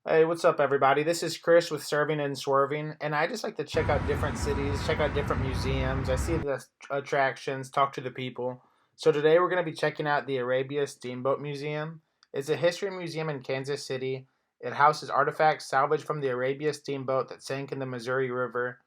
Hey, what's up, everybody? This is Chris with Serving and Swerving, and I just like to check out different cities, check out different museums. I see the attractions, talk to the people. So today we're going to be checking out the Arabia Steamboat Museum. It's a history museum in Kansas City. It houses artifacts salvaged from the Arabia Steamboat that sank in the Missouri River.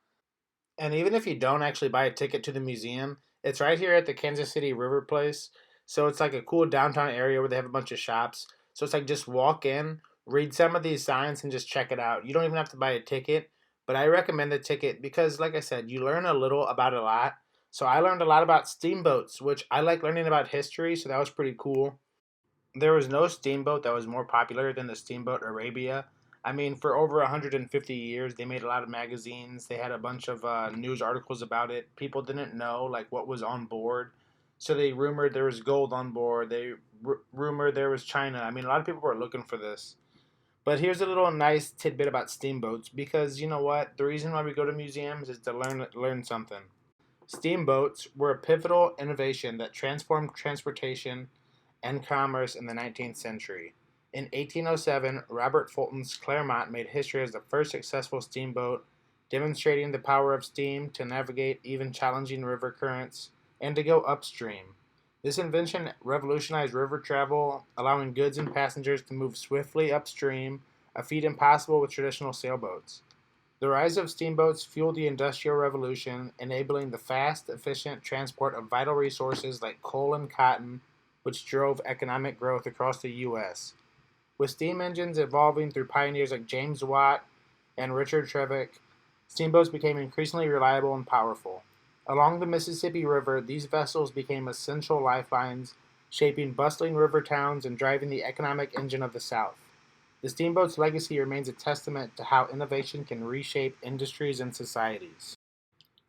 And even if you don't actually buy a ticket to the museum, it's right here at the Kansas City River Place. So it's like a cool downtown area where they have a bunch of shops. So it's like just walk in, read some of these signs, and just check it out. You don't even have to buy a ticket, but I recommend the ticket because, like I said, you learn a little about a lot. So I learned a lot about steamboats, which I like learning about history, so that was pretty cool. There was no steamboat that was more popular than the Steamboat Arabia. I mean, for over 150 years, they made a lot of magazines. They had a bunch of news articles about it. People didn't know like what was on board, so they rumored there was gold on board. They rumored there was China. I mean, a lot of people were looking for this. But here's a little nice tidbit about steamboats because you know what? The reason why we go to museums is to learn something. Steamboats were a pivotal innovation that transformed transportation and commerce in the 19th century. In 1807, Robert Fulton's Clermont made history as the first successful steamboat, demonstrating the power of steam to navigate even challenging river currents and to go upstream. This invention revolutionized river travel, allowing goods and passengers to move swiftly upstream, a feat impossible with traditional sailboats. The rise of steamboats fueled the Industrial Revolution, enabling the fast, efficient transport of vital resources like coal and cotton, which drove economic growth across the U.S. With steam engines evolving through pioneers like James Watt and Richard Trevithick, steamboats became increasingly reliable and powerful. Along the Mississippi River, these vessels became essential lifelines, shaping bustling river towns and driving the economic engine of the South. The steamboat's legacy remains a testament to how innovation can reshape industries and societies.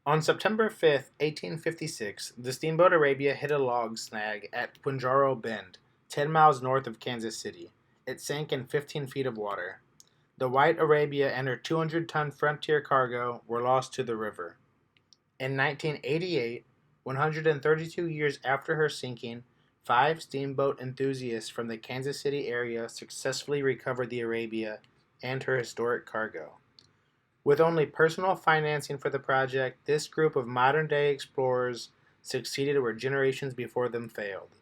On September 5th, 1856, the Steamboat Arabia hit a log snag at Quinjaro Bend, 10 miles north of Kansas City. It sank in 15 feet of water. The White Arabia and her 200-ton frontier cargo were lost to the river. In 1988, 132 years after her sinking, 5 steamboat enthusiasts from the Kansas City area successfully recovered the Arabia and her historic cargo. With only personal financing for the project, this group of modern-day explorers succeeded where generations before them failed.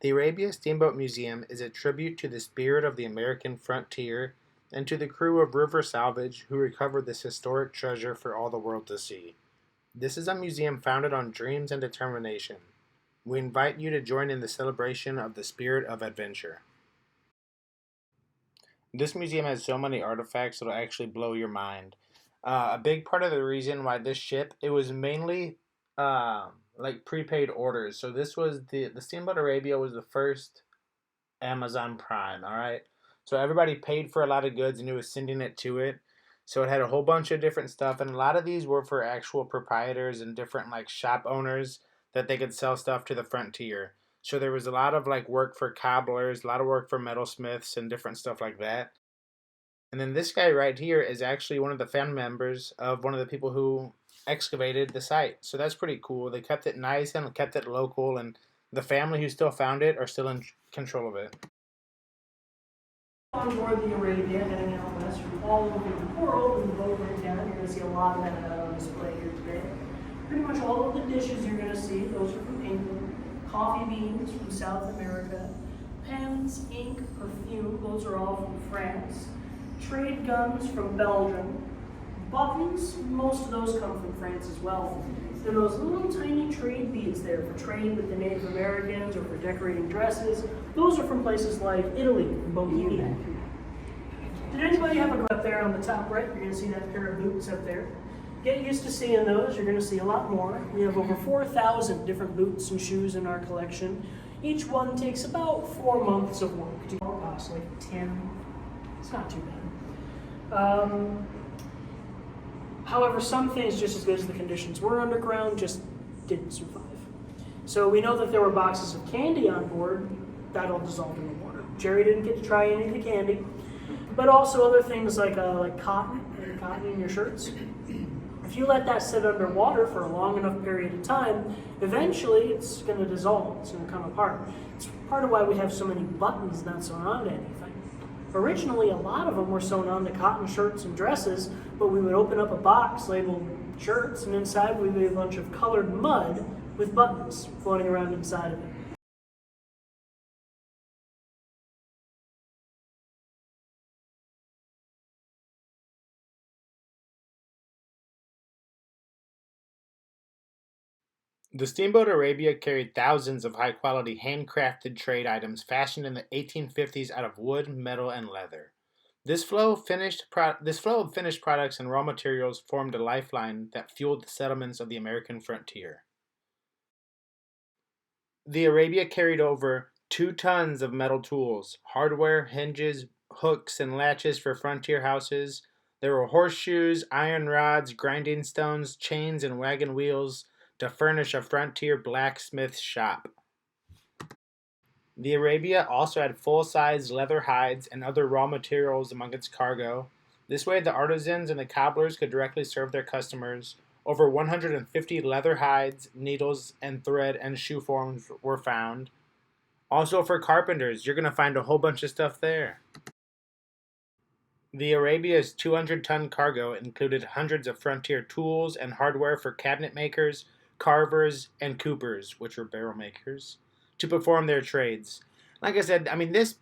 The Arabia Steamboat Museum is a tribute to the spirit of the American frontier and to the crew of river salvage who recovered this historic treasure for all the world to see. This is a museum founded on dreams and determination. We invite you to join in the celebration of the spirit of adventure. This museum has so many artifacts that'll actually blow your mind. A big part of the reason why this ship, it was mainly like prepaid orders. So this was the Steamboat Arabia was the first Amazon Prime, all right? So everybody paid for a lot of goods and it was sending it to it. So it had a whole bunch of different stuff, and a lot of these were for actual proprietors and different like shop owners that they could sell stuff to the frontier. So there was a lot of like work for cobblers, a lot of work for metalsmiths and different stuff like that. And then this guy right here is actually one of the family members of one of the people who excavated the site. So that's pretty cool. They kept it nice and kept it local, and the family who still found it are still in control of it. On board the Arabia heading out west from all over the world in the boat right down. You're going to see a lot of that on display here today. Pretty much all of the dishes you're going to see, those are from England. Coffee beans from South America. Pens, ink, perfume, those are all from France. Trade guns from Belgium. Buttons, most of those come from France as well. There are those little tiny trade beads there for trade with the Native Americans or for decorating dresses. Those are from places like Italy and Bohemia. Did anybody have a go up there on the top right? You're going to see that pair of boots up there. Get used to seeing those. You're going to see a lot more. We have over 4,000 different boots and shoes in our collection. Each one takes about 4 months of work. It costs like 10. It's not too bad. However, some things, just as good as the conditions were underground, just didn't survive. So we know that there were boxes of candy on board. That'll dissolve in the water. Jerry didn't get to try any of the candy, but also other things like cotton in your shirts. If you let that sit underwater for a long enough period of time, eventually it's going to dissolve. It's going to come apart. It's part of why we have so many buttons not surround anything. Originally, a lot of them were sewn onto cotton shirts and dresses, but we would open up a box labeled shirts, and inside would be a bunch of colored mud with buttons floating around inside of it. The Steamboat Arabia carried thousands of high quality handcrafted trade items fashioned in the 1850s out of wood, metal, and leather. This flow of finished products and raw materials formed a lifeline that fueled the settlements of the American frontier. The Arabia carried over 2 tons of metal tools, hardware, hinges, hooks, and latches for frontier houses. There were horseshoes, iron rods, grinding stones, chains, and wagon wheels to furnish a frontier blacksmith shop. The Arabia also had full-size leather hides and other raw materials among its cargo. This way, the artisans and the cobblers could directly serve their customers. Over 150 leather hides, needles, and thread and shoe forms were found. Also, for carpenters, you're going to find a whole bunch of stuff there. The Arabia's 200-ton cargo included hundreds of frontier tools and hardware for cabinet makers, carvers, and coopers, which were barrel makers, to perform their trades. Like I said, I mean, this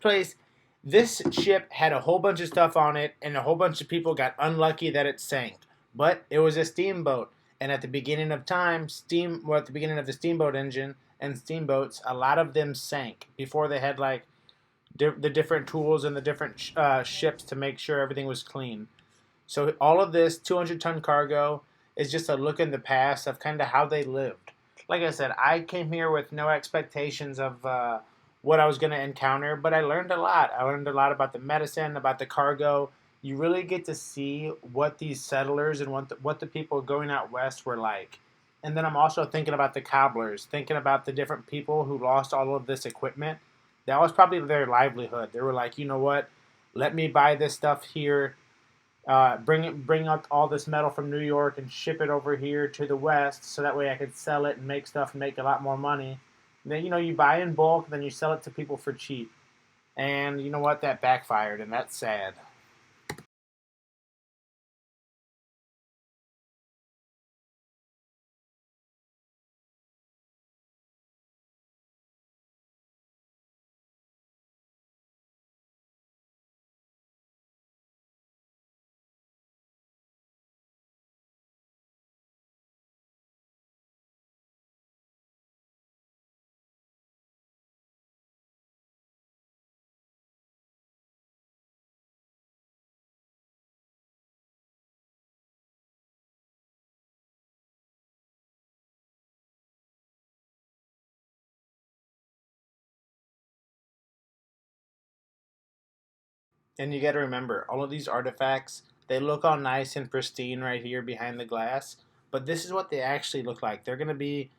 ship had a whole bunch of stuff on it, and a whole bunch of people got unlucky that it sank. But it was a steamboat, and at the beginning of time, at the beginning of the steamboat engine and steamboats, a lot of them sank before they had like the different tools and the different ships to make sure everything was clean. So all of this 200-ton cargo is just a look in the past of kind of how they lived. Like I said, I came here with no expectations of what I was going to encounter, but I learned a lot. I learned a lot about the medicine, about the cargo. You really get to see what these settlers and what the people going out west were like. And then I'm also thinking about the cobblers, thinking about the different people who lost all of this equipment. That was probably their livelihood. They were like, you know what? Let me buy this stuff here, bring up all this metal from New York and ship it over here to the West, so that way I could sell it and make stuff and make a lot more money. And then you buy in bulk, then you sell it to people for cheap. And you know what? That backfired, and that's sad. And you got to remember, all of these artifacts, they look all nice and pristine right here behind the glass, but this is what they actually look like. They're going to be,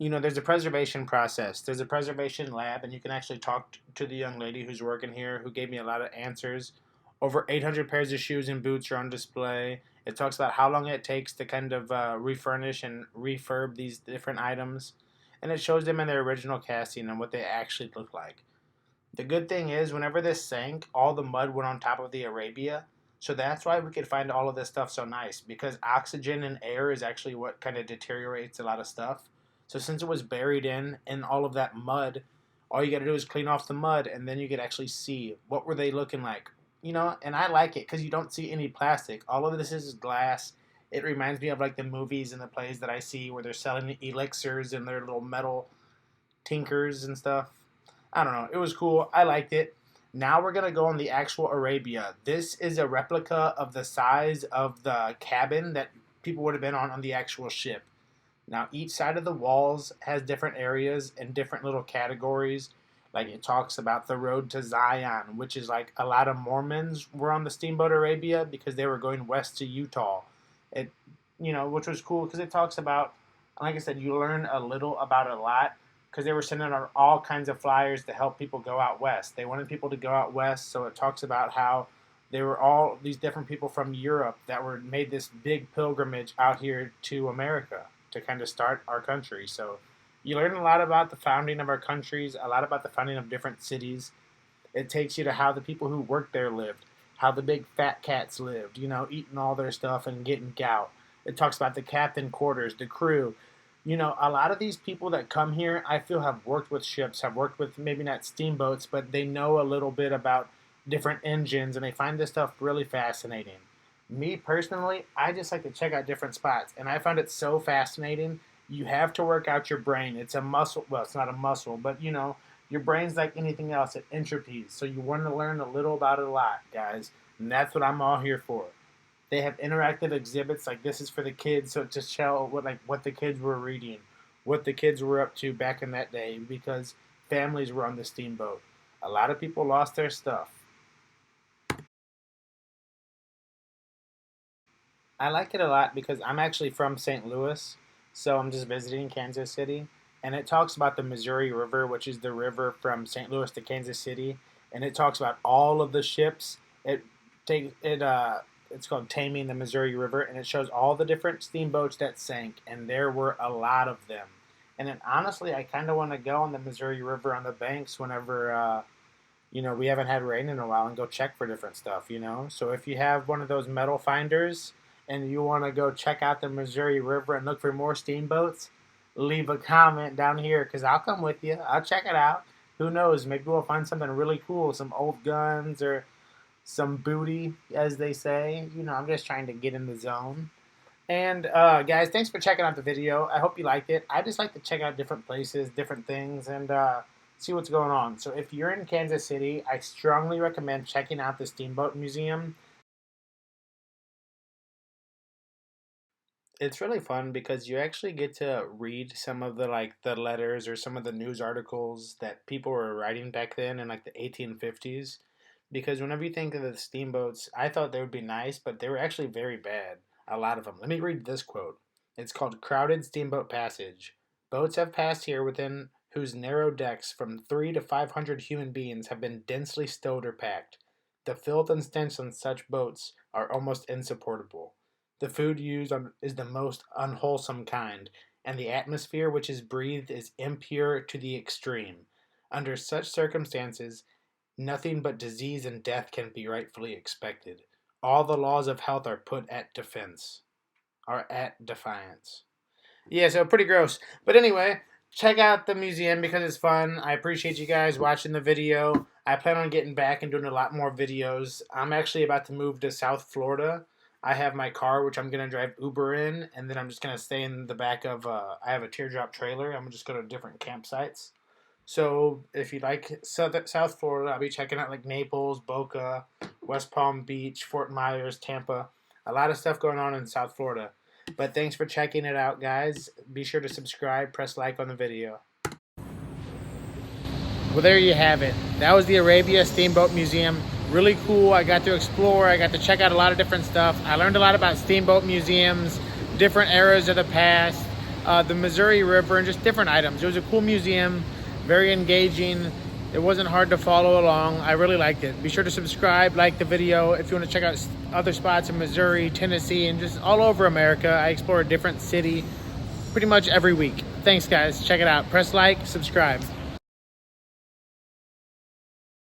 there's a preservation process. There's a preservation lab, and you can actually talk to the young lady who's working here who gave me a lot of answers. Over 800 pairs of shoes and boots are on display. It talks about how long it takes to kind of refurnish and refurb these different items. And it shows them in their original casting and what they actually look like. The good thing is, whenever this sank, all the mud went on top of the Arabia. So that's why we could find all of this stuff so nice, because oxygen and air is actually what kind of deteriorates a lot of stuff. So since it was buried in all of that mud, all you got to do is clean off the mud, and then you could actually see what were they looking like. And I like it because you don't see any plastic. All of this is glass. It reminds me of like the movies and the plays that I see where they're selling elixirs and their little metal tinkers and stuff. I don't know. It was cool. I liked it. Now we're going to go on the actual Arabia. This is a replica of the size of the cabin that people would have been on the actual ship. Now, each side of the walls has different areas and different little categories. Like it talks about the road to Zion, which is like a lot of Mormons were on the Steamboat Arabia because they were going west to Utah. It, which was cool because it talks about, like I said, you learn a little about a lot because they were sending out all kinds of flyers to help people go out west. They wanted people to go out west, so it talks about how they were all these different people from Europe that were made this big pilgrimage out here to America to kind of start our country. So you learn a lot about the founding of our countries, a lot about the founding of different cities. It takes you to how the people who worked there lived, how the big fat cats lived, you know, eating all their stuff and getting gout. It talks about the captain quarters, the crew. You know, a lot of these people that come here, I feel, have worked with ships, have worked with maybe not steamboats, but they know a little bit about different engines and they find this stuff really fascinating. Me personally, I just like to check out different spots, and I found it so fascinating. You have to work out your brain. It's a muscle. Well, it's not a muscle, but you know, your brain's like anything else. It entropies. So you want to learn a little about it a lot, guys. And that's what I'm all here for. They have interactive exhibits like this is for the kids, so to show what the kids were reading, what the kids were up to back in that day, because families were on the steamboat. A lot of people lost their stuff. I liked it a lot because I'm actually from St. Louis, so I'm just visiting Kansas City, and it talks about the Missouri River, which is the river from St. Louis to Kansas City, and it talks about all of the ships. It's called Taming the Missouri River, and it shows all the different steamboats that sank, and there were a lot of them. And then honestly, I kind of want to go on the Missouri River on the banks whenever you know, we haven't had rain in a while and go check for different stuff, you know? So if you have one of those metal finders and you want to go check out the Missouri River and look for more steamboats, leave a comment down here because I'll come with you. I'll check it out. Who knows? Maybe we'll find something really cool, some old guns or some booty, as they say. You know, I'm just trying to get in the zone. And guys, thanks for checking out the video. I hope you liked it. I just like to check out different places, different things, and see what's going on. So if you're in Kansas City, I strongly recommend checking out the Steamboat Museum. It's really fun because you actually get to read some of the letters or some of the news articles that people were writing back then in like the 1850s. Because whenever you think of the steamboats, I thought they would be nice, but they were actually very bad. A lot of them. Let me read this quote. It's called Crowded Steamboat Passage. Boats have passed here within whose narrow decks from 3 to 500 human beings have been densely stowed or packed. The filth and stench on such boats are almost insupportable. The food used is the most unwholesome kind, and the atmosphere which is breathed is impure to the extreme. Under such circumstances, nothing but disease and death can be rightfully expected. All the laws of health are put at defense, are at defiance. Yeah, so pretty gross. But anyway, check out the museum because it's fun. I appreciate you guys watching the video. I plan on getting back and doing a lot more videos. I'm actually about to move to South Florida. I have my car, which I'm going to drive Uber in, and then I'm just going to stay in the back of, I have a teardrop trailer. I'm just going to different campsites. So if you like South Florida, I'll be checking out like Naples, Boca, West Palm Beach, Fort Myers, Tampa. A lot of stuff going on in South Florida. But thanks for checking it out, guys. Be sure to subscribe, press like on the video. Well, there you have it. That was the Arabia Steamboat Museum. Really cool. I got to explore. I got to check out a lot of different stuff. I learned a lot about steamboat museums, different eras of the past, the Missouri River, and just different items. It was a cool museum, very engaging. It wasn't hard to follow along. I really liked it. Be sure to subscribe, like the video. If you want to check out other spots in Missouri, Tennessee, and just all over America, I explore a different city pretty much every week. Thanks, guys. Check it out. Press like, subscribe.